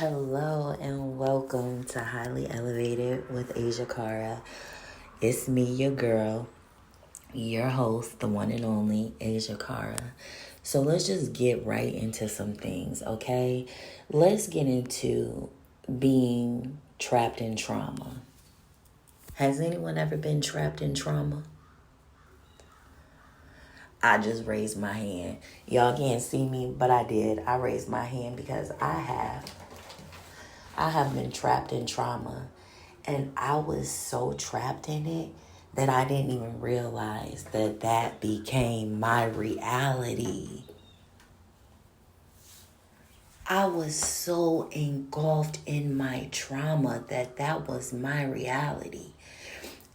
Hello and welcome to Highly Elevated with Asia Cara. It's me, your girl, your host, the one and only Asia Cara. So let's just get right into some things, okay? Let's get into being trapped in trauma. Has anyone ever been trapped in trauma? I just raised my hand. Y'all can't see me, but I did. I raised my hand because I have been trapped in trauma, and I was so trapped in it that I didn't even realize that became my reality. I was so engulfed in my trauma that was my reality,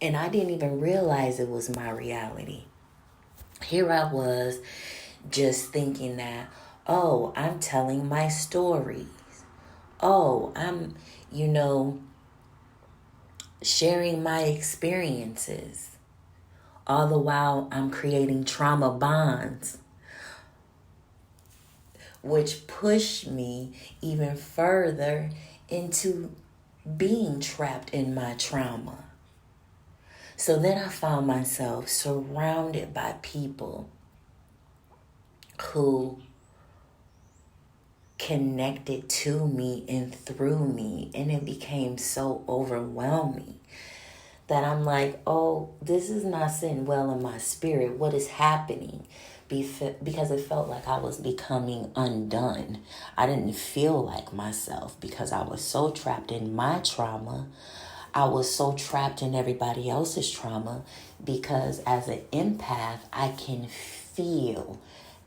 and I didn't even realize it was my reality. Here I was just thinking that, oh, I'm telling my stories. Oh, I'm, sharing my experiences. All the while I'm creating trauma bonds, which pushed me even further into being trapped in my trauma. So then I found myself surrounded by people who connected to me and through me, and it became so overwhelming that I'm like, oh, this is not sitting well in my spirit. What is happening? Because it felt like I was becoming undone. I didn't feel like myself because I was so trapped in my trauma. I was so trapped in everybody else's trauma because as an empath, I can feel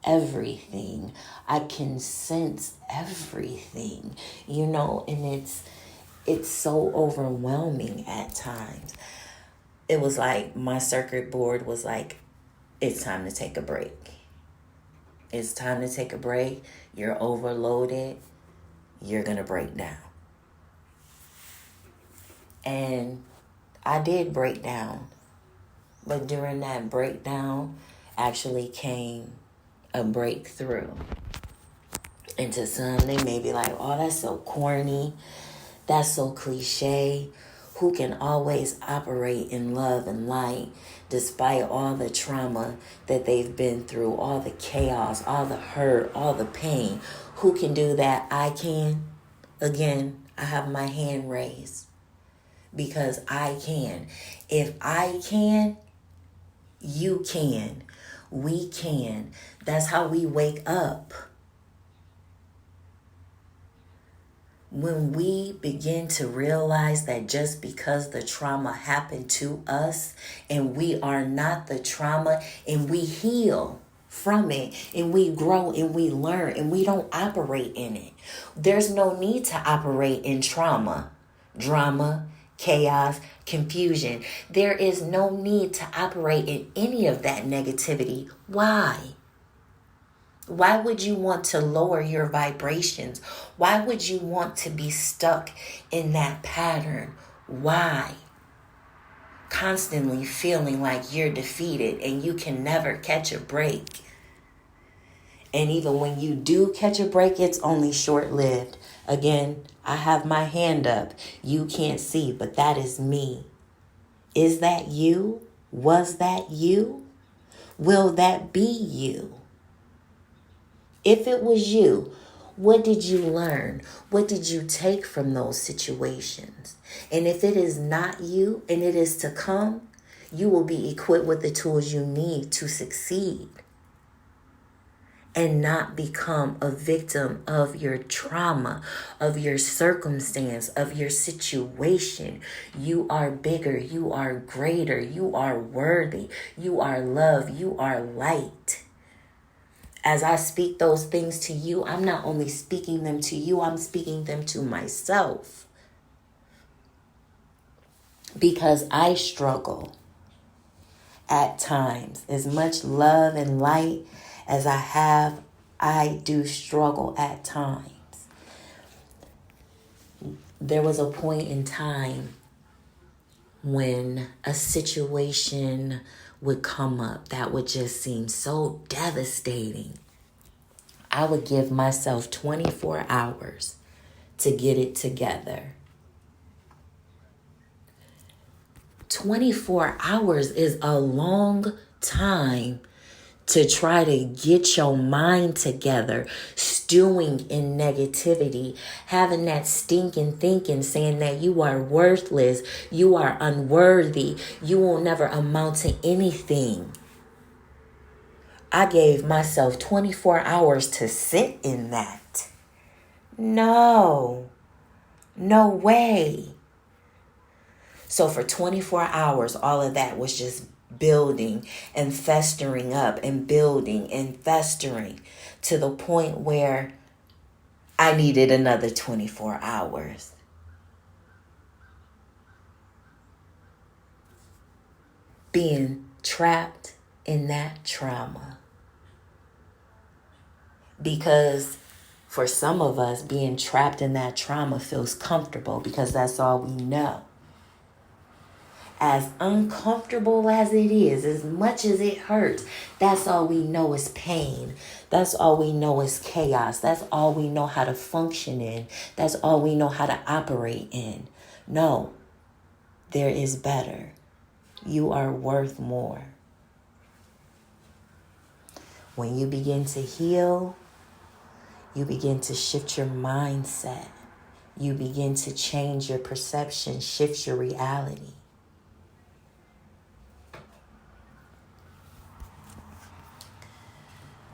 everything. I can sense everything, and it's so overwhelming at times. It was like my circuit board was like, it's time to take a break. It's time to take a break. You're overloaded. You're going to break down. And I did break down. But during that breakdown actually came a breakthrough. And to some, they may be like, oh, that's so corny. That's so cliche. Who can always operate in love and light despite all the trauma that they've been through, all the chaos, all the hurt, all the pain? Who can do that? I can. Again, I have my hand raised because I can. If I can, you can. We can. That's how we wake up. When we begin to realize that just because the trauma happened to us and we are not the trauma, and we heal from it and we grow and we learn and we don't operate in it. There's no need to operate in trauma, drama, chaos, confusion. There is no need to operate in any of that negativity. Why? Why would you want to lower your vibrations? Why would you want to be stuck in that pattern? Why? Constantly feeling like you're defeated and you can never catch a break. And even when you do catch a break, it's only short-lived. Again, I have my hand up. You can't see, but that is me. Is that you? Was that you? Will that be you? If it was you, what did you learn? What did you take from those situations? And if it is not you and it is to come, you will be equipped with the tools you need to succeed and not become a victim of your trauma, of your circumstance, of your situation. You are bigger. You are greater. You are worthy. You are love. You are light. As I speak those things to you, I'm not only speaking them to you, I'm speaking them to myself. Because I struggle at times. As much love and light as I have, I do struggle at times. There was a point in time when a situation would come up that would just seem so devastating. I would give myself 24 hours to get it together. 24 hours is a long time to try to get your mind together, stewing in negativity, having that stinking thinking, saying that you are worthless, you are unworthy, you will never amount to anything. I gave myself 24 hours to sit in that. No way. So for 24 hours, all of that was just building and festering up and building and festering to the point where I needed another 24 hours. Being trapped in that trauma. Because for some of us, being trapped in that trauma feels comfortable because that's all we know. As uncomfortable as it is, as much as it hurts, that's all we know is pain. That's all we know is chaos. That's all we know how to function in. That's all we know how to operate in. No, there is better. You are worth more. When you begin to heal, you begin to shift your mindset. You begin to change your perception, shift your reality.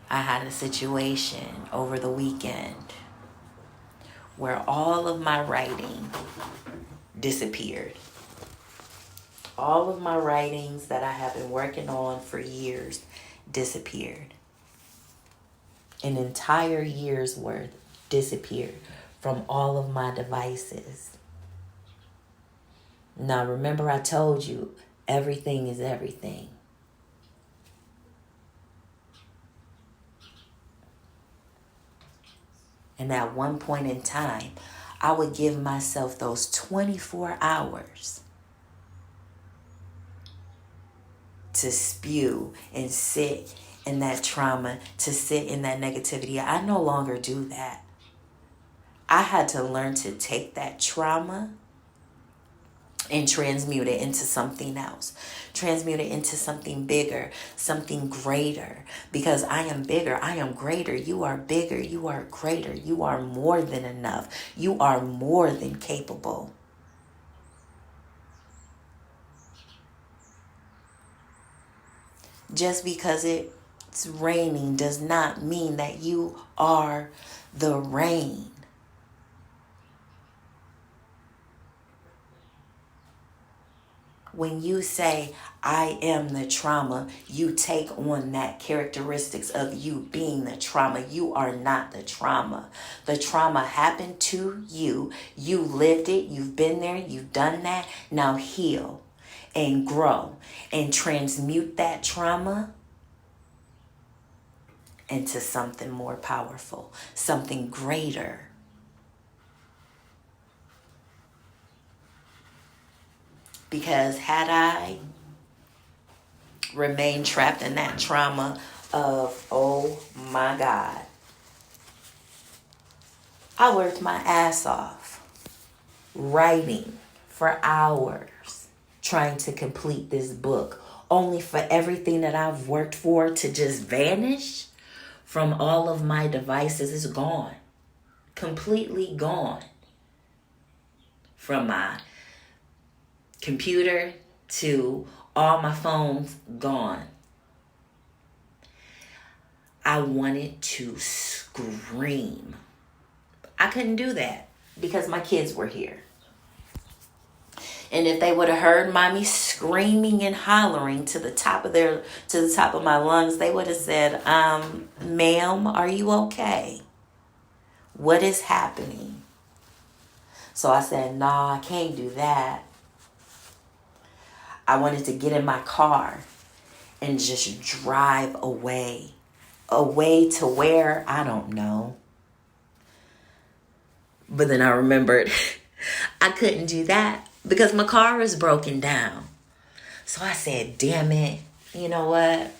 I had a situation over the weekend where all of my writing disappeared. All of my writings that I have been working on for years disappeared. An entire year's worth disappeared from all of my devices. Now, remember I told you, everything is everything. And at one point in time, I would give myself those 24 hours to spew and sit in that trauma, to sit in that negativity. I no longer do that. I had to learn to take that trauma and transmute it into something else. Transmute it into something bigger, something greater. Because I am bigger, I am greater. You are bigger, you are greater. You are more than enough. You are more than capable. Just because it's raining does not mean that you are the rain. When you say, I am the trauma, you take on that characteristics of you being the trauma. You are not the trauma. The trauma happened to you. You lived it. You've been there. You've done that. Now heal and grow and transmute that trauma into something more powerful, something greater. Because had I remained trapped in that trauma of, oh my God, I worked my ass off writing for hours, trying to complete this book, only for everything that I've worked for to just vanish from all of my devices. It's gone, completely gone. From my computer to all my phones, gone. I wanted to scream. I couldn't do that because my kids were here. And if they would have heard mommy screaming and hollering to the top of my lungs, they would have said, ma'am, are you okay? What is happening? So I said, nah, I can't do that. I wanted to get in my car and just drive away. Away to where? I don't know. But then I remembered I couldn't do that because my car is broken down. So I said, damn it. You know what?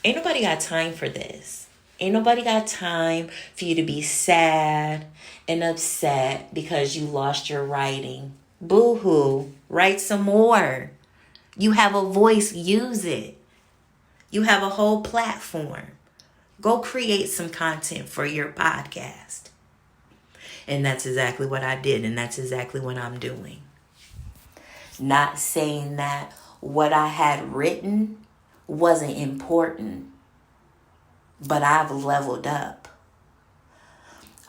Ain't nobody got time for this. Ain't nobody got time for you to be sad and upset because you lost your writing. Boo-hoo. Write some more. You have a voice, use it. You have a whole platform. Go create some content for your podcast. And that's exactly what I did, and that's exactly what I'm doing. Not saying that what I had written wasn't important, but I've leveled up.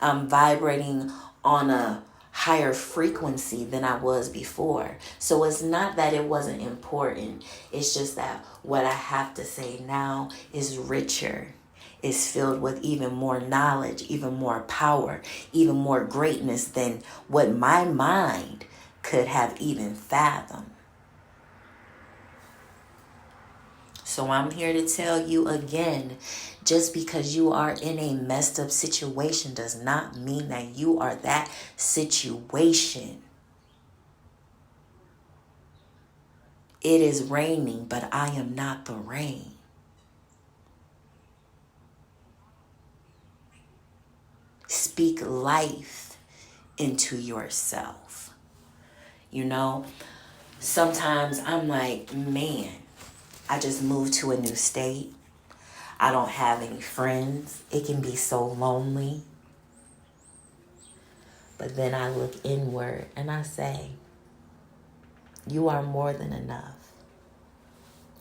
I'm vibrating on a higher frequency than I was before. So it's not that it wasn't important. It's just that what I have to say now is richer. Is filled with even more knowledge, even more power, even more greatness than what my mind could have even fathomed. So I'm here to tell you again, just because you are in a messed up situation does not mean that you are that situation. It is raining, but I am not the rain. Speak life into yourself. You know, sometimes I'm like, man, I just moved to a new state. I don't have any friends. It can be so lonely. But then I look inward and I say, you are more than enough.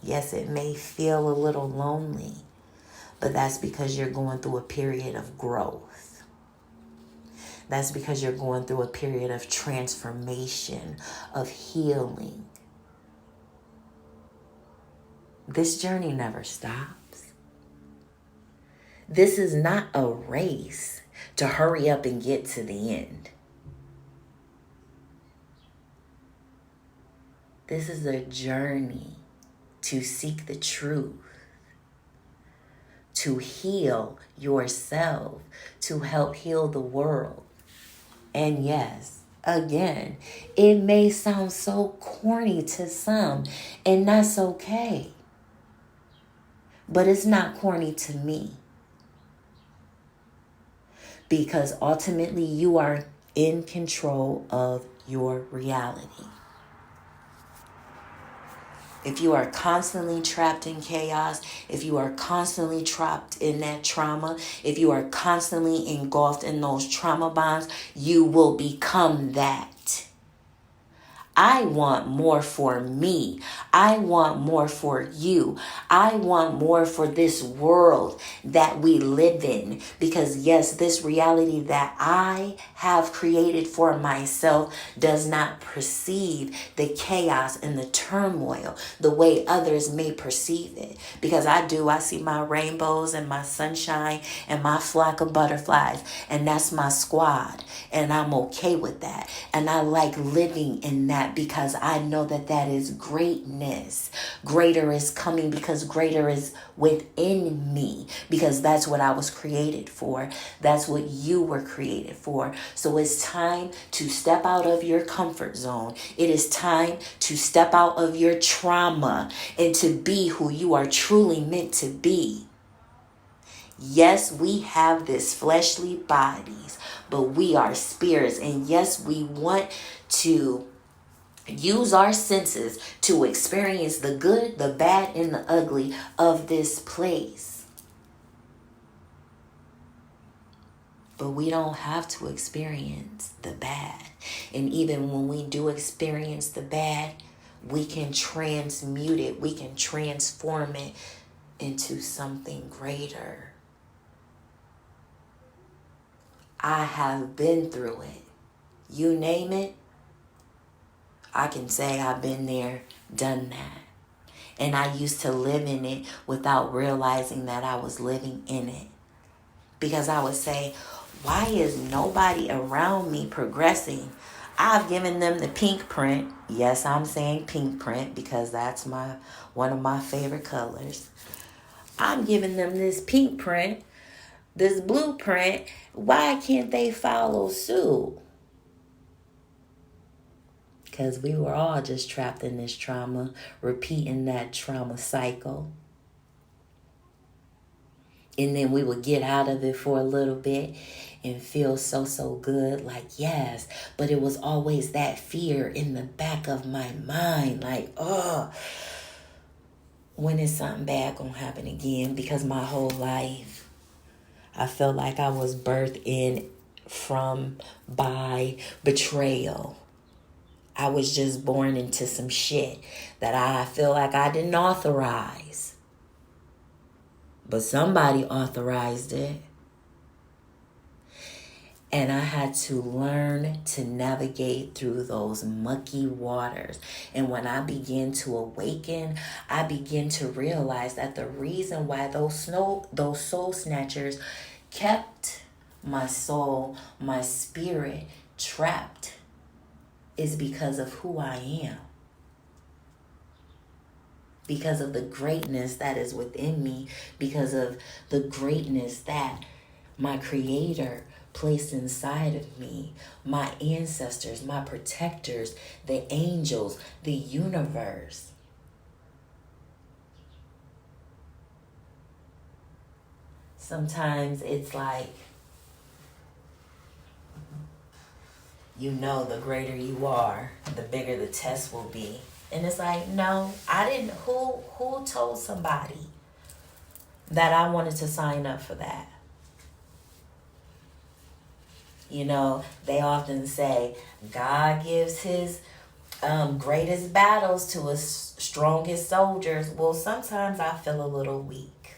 Yes, it may feel a little lonely, but that's because you're going through a period of growth. That's because you're going through a period of transformation, of healing. This journey never stops. This is not a race to hurry up and get to the end. This is a journey to seek the truth, to heal yourself, to help heal the world. And yes, again, it may sound so corny to some, and that's okay. But it's not corny to me. Because ultimately you are in control of your reality. If you are constantly trapped in chaos, if you are constantly trapped in that trauma, if you are constantly engulfed in those trauma bonds, you will become that. I want more for me. I want more for you. I want more for this world that we live in. Because yes, this reality that I have created for myself does not perceive the chaos and the turmoil the way others may perceive it. Because I see my rainbows and my sunshine and my flock of butterflies. And that's my squad. And I'm okay with that. And I like living in that because I know that that is greatness. Greater is coming because greater is within me, because that's what I was created for. That's what you were created for. So it's time to step out of your comfort zone. It is time to step out of your trauma and to be who you are truly meant to be. Yes, we have this fleshly bodies, but we are spirits. And yes, we want to use our senses to experience the good, the bad, and the ugly of this place. But we don't have to experience the bad. And even when we do experience the bad, we can transmute it. We can transform it into something greater. I have been through it. You name it, I can say I've been there, done that. And I used to live in it without realizing that I was living in it. Because I would say, why is nobody around me progressing? I've given them the pink print. Yes, I'm saying pink print because that's one of my favorite colors. I'm giving them this pink print, this blueprint. Why can't they follow suit? Because we were all just trapped in this trauma, repeating that trauma cycle. And then we would get out of it for a little bit and feel so good, like, yes. But it was always that fear in the back of my mind, like, oh, when is something bad gonna happen again? Because my whole life, I felt like I was birthed in from by betrayal. I was just born into some shit that I feel like I didn't authorize. But somebody authorized it. And I had to learn to navigate through those mucky waters. And when I began to awaken, I began to realize that the reason why those soul snatchers kept my soul, my spirit trapped is because of who I am. Because of the greatness that is within me, because of the greatness that my Creator placed inside of me, my ancestors, my protectors, the angels, the universe. Sometimes it's like, you know, the greater you are, the bigger the test will be. And it's like, no, I didn't. Who told somebody that I wanted to sign up for that? You know, they often say God gives his greatest battles to his strongest soldiers. Well, sometimes I feel a little weak.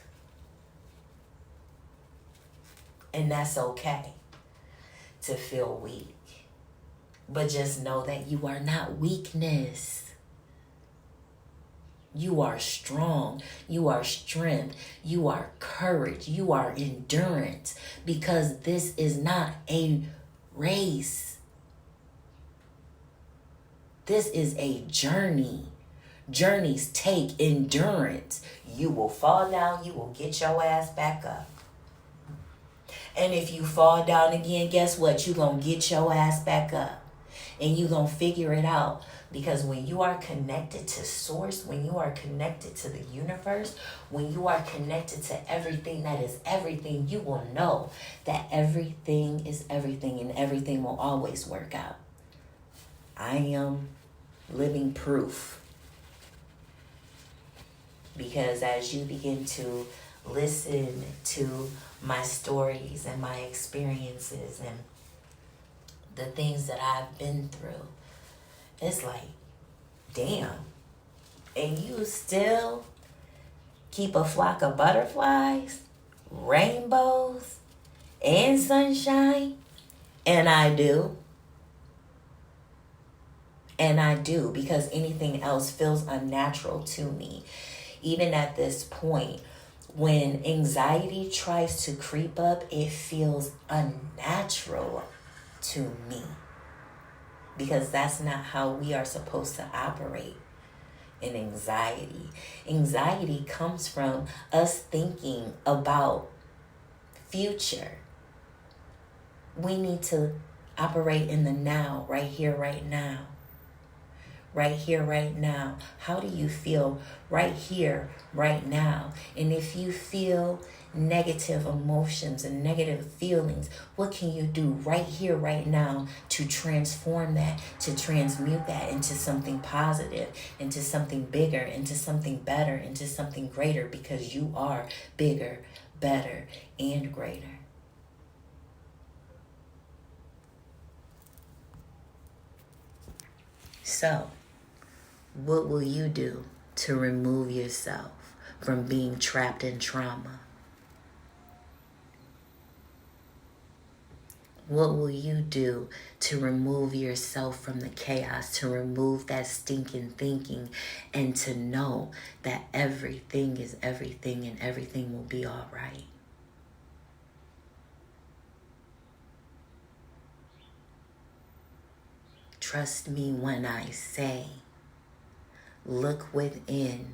And that's okay to feel weak. But just know that you are not weakness. You are strong. You are strength. You are courage. You are endurance. Because this is not a race. This is a journey. Journeys take endurance. You will fall down. You will get your ass back up. And if you fall down again, guess what? You're going to get your ass back up. And you're going to figure it out. Because when you are connected to source, when you are connected to the universe, when you are connected to everything that is everything, you will know that everything is everything and everything will always work out. I am living proof. Because as you begin to listen to my stories and my experiences and the things that I've been through, it's like, damn. And you still keep a flock of butterflies, rainbows, and sunshine? And I do. And I do, because anything else feels unnatural to me. Even at this point, when anxiety tries to creep up, it feels unnatural to me. Because that's not how we are supposed to operate in anxiety. Anxiety comes from us thinking about future. We need to operate in the now, right here, right now. Right here, right now. How do you feel right here, right now? And if you feel negative emotions and negative feelings, what can you do right here, right now to transform that, to transmute that into something positive, into something bigger, into something better, into something greater? Because you are bigger, better, and greater. So, what will you do to remove yourself from being trapped in trauma? What will you do to remove yourself from the chaos, to remove that stinking thinking, and to know that everything is everything and everything will be all right? Trust me when I say, look within.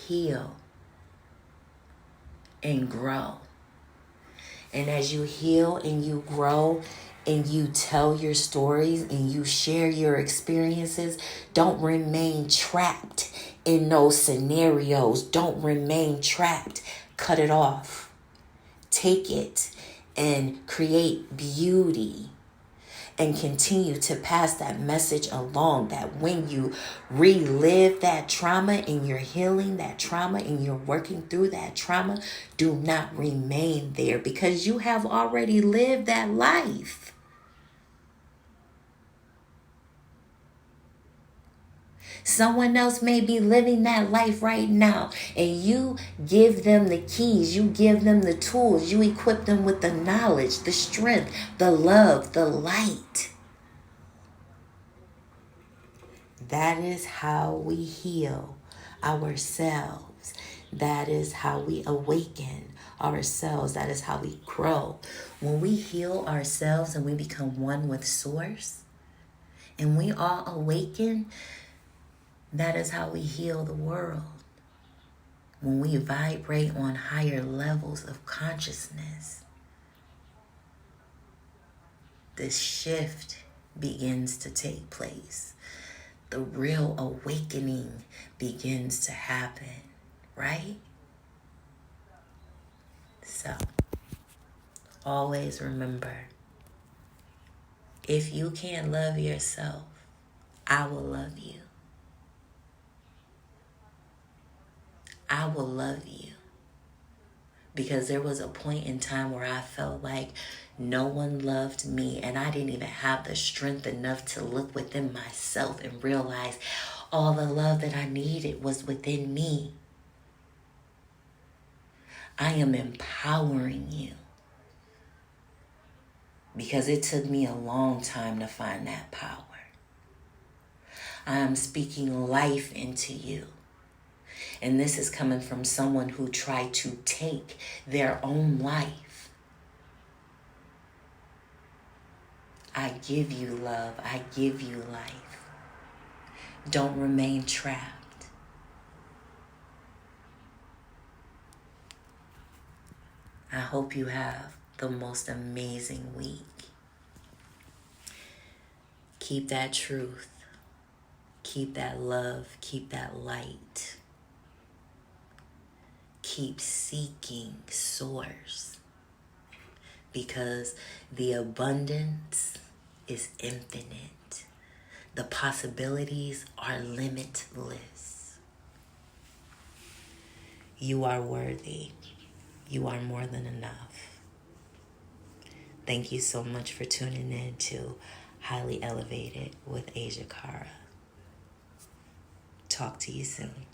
Heal and grow. And as you heal and you grow and you tell your stories and you share your experiences, don't remain trapped in those scenarios. Don't remain trapped. Cut it off. Take it and create beauty and continue to pass that message along, that when you relive that trauma and you're healing that trauma and you're working through that trauma, do not remain there because you have already lived that life. Someone else may be living that life right now, and you give them the keys, you give them the tools, you equip them with the knowledge, the strength, the love, the light. That is how we heal ourselves. That is how we awaken ourselves. That is how we grow. When we heal ourselves and we become one with Source, and we all awaken, that is how we heal the world. When we vibrate on higher levels of consciousness, this shift begins to take place. The real awakening begins to happen, right? So, always remember, if you can't love yourself, I will love you. I will love you. Because there was a point in time where I felt like no one loved me, and I didn't even have the strength enough to look within myself and realize all the love that I needed was within me. I am empowering you because it took me a long time to find that power. I am speaking life into you. And this is coming from someone who tried to take their own life. I give you love. I give you life. Don't remain trapped. I hope you have the most amazing week. Keep that truth. Keep that love. Keep that light. Keep seeking Source, because the abundance is infinite. The possibilities are limitless. You are worthy. You are more than enough. Thank you so much for tuning in to Highly Elevated with Asia Cara. Talk to you soon.